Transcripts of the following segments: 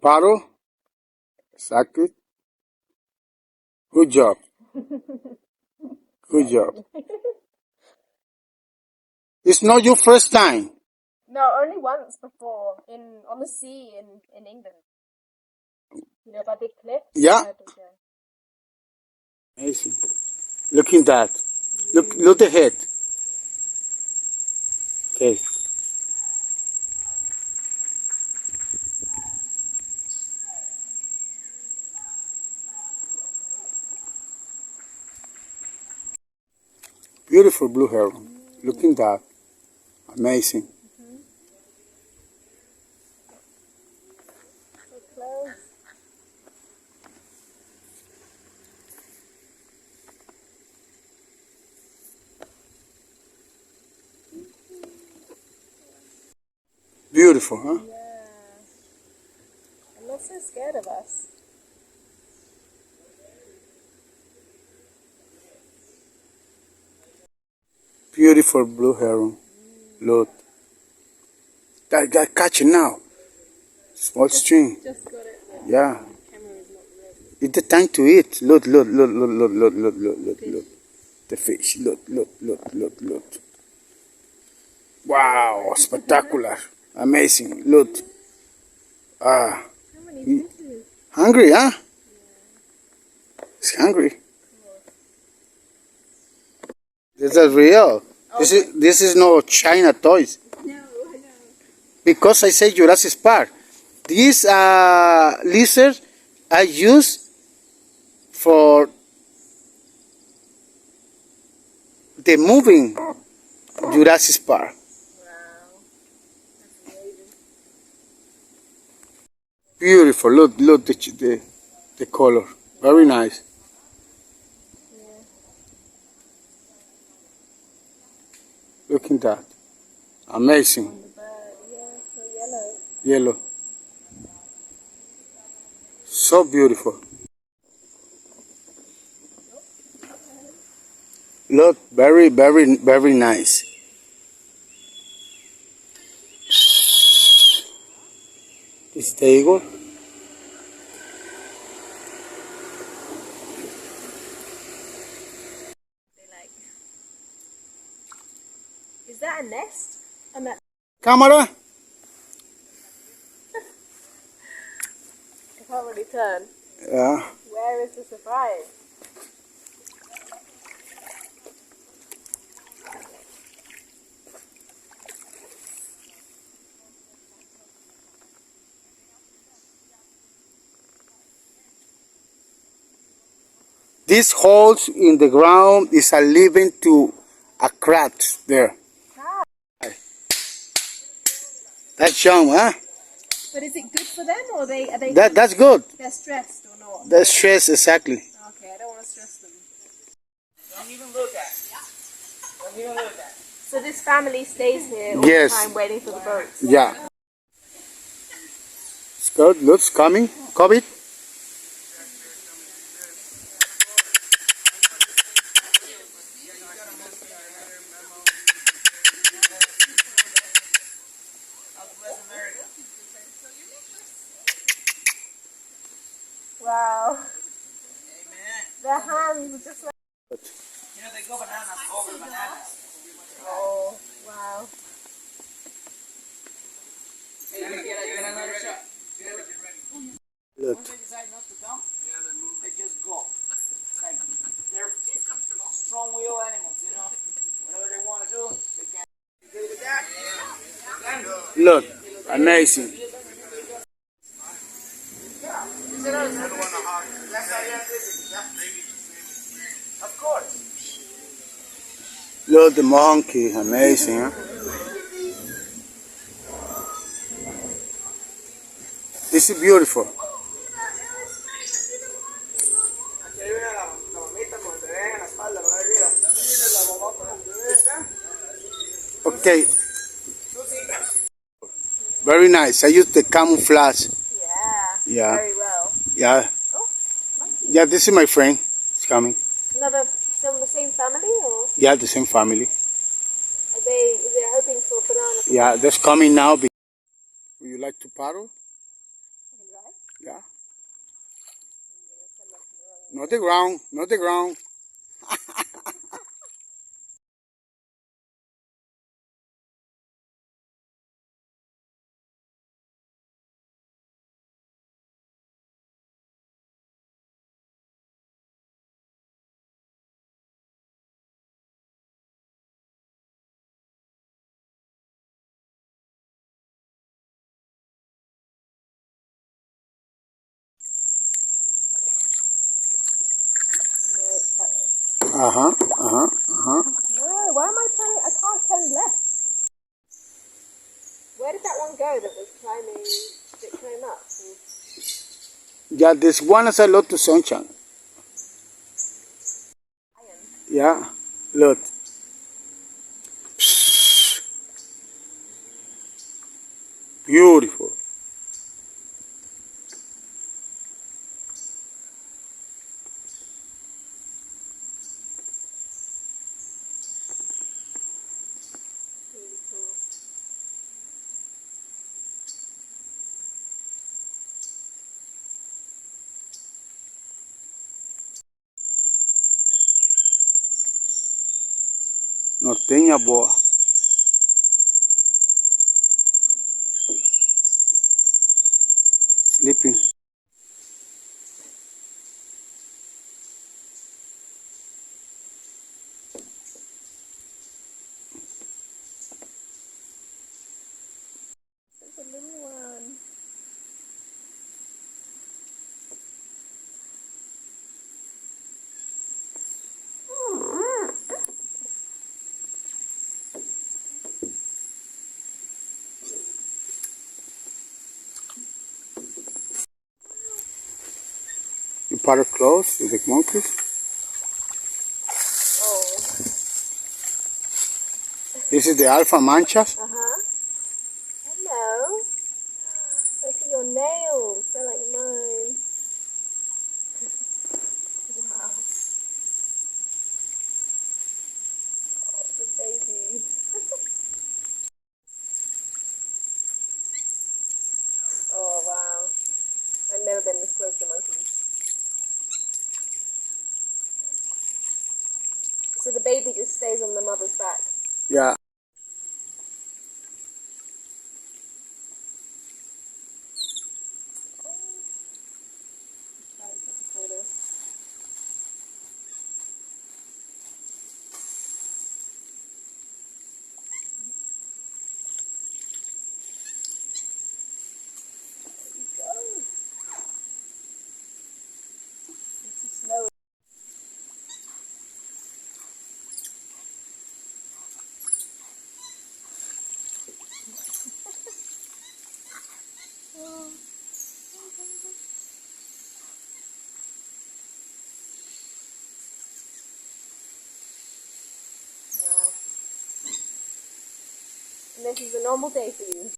Paddle. Exactly. Good job. Good job. It's not your first time. No, only once before on the sea in England. You know, by big cliff. Yeah. Amazing. Look at that. Look ahead. Okay. Beautiful blue heron. Look at that. Amazing. So close. Beautiful, huh? Yeah. I'm not so scared of us. Beautiful blue heron. Look. That catch it now. Small string. Just got it. Yeah. The camera is not ready. It's the time to eat. Look. The fish. Look. Wow, spectacular. Amazing. Look. Ah. How many pieces? Hungry, huh? It's hungry. This is real. This is no China toys. No, I know. Because I say Jurassic Park. These lizards are used for the moving Jurassic Park. Wow. That's amazing. Beautiful. Look the color. Very nice. Yeah. Look at that. Amazing. On the bird, yeah, so yellow. Yellow. So beautiful. Look, very nice. This is the eagle. They like. Is that a nest? On that. Camera. I can't really turn. Yeah. Where is the surprise? This holes in the ground is a leaving to a crack there. Ah. That's young, huh? But is it good for them, or are they? That's good. They're stressed or not? That's stress exactly. Okay, I don't want to stress them. Don't even look at it. Don't even look at it. So this family stays here all Yes. the time waiting for the boats. Yeah. It's good. Looks coming. COVID. Wow. Amen. Their hands are just like. You know, they go bananas over bananas. Oh, wow. Hey, get another shot. Look. Once they decide not to come, they just go. It's like they're strong-willed animals, you know. Whatever they want to do, they can. You good with that? Look. Amazing. Of course. Look the monkey. Amazing, huh? This is beautiful. Okay. Very nice. I use the camouflage. Yeah. Very well. Yeah. Oh, monkey. Yeah, this is my friend. It's coming. Another from the same family, or Yeah, the same family. are they're hoping for a banana? Yeah, that's coming now. Would you like to paddle? I can drive. Yeah. Not the ground, not the ground. Uh-huh, uh-huh, uh-huh. No, why am I turning? I can't turn left. Where did that one go that was climbing, that came up? Yeah, this one has a lot of sunshine. Yeah, look. Beautiful. Norteña boa. Sleeping. It's a little one. You part close with the monkeys. Oh. This is the alpha manchas. Uh-huh. Hello. Look at your nails. They're like mine. Wow. Oh, the baby. Oh, wow. I've never been this close to monkeys. So the baby just stays on the mother's back. Yeah. Slow. Wow. And this is a normal day for you.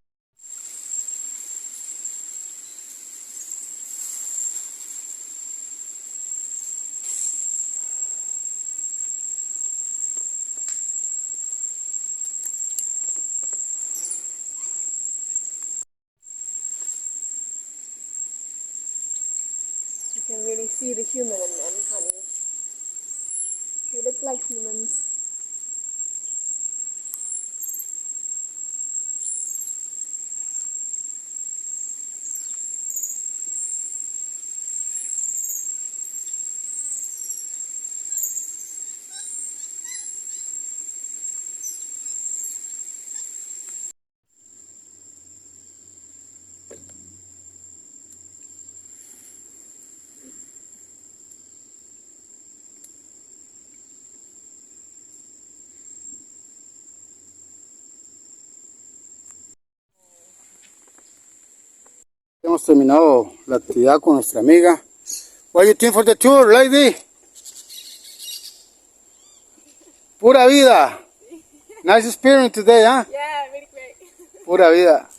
You can really see the human in them, can't you? They look like humans. Hemos terminado la actividad con nuestra amiga. What do you think for the tour, lady? Pura vida. Nice experience today, huh? Yeah, really great. Pura vida.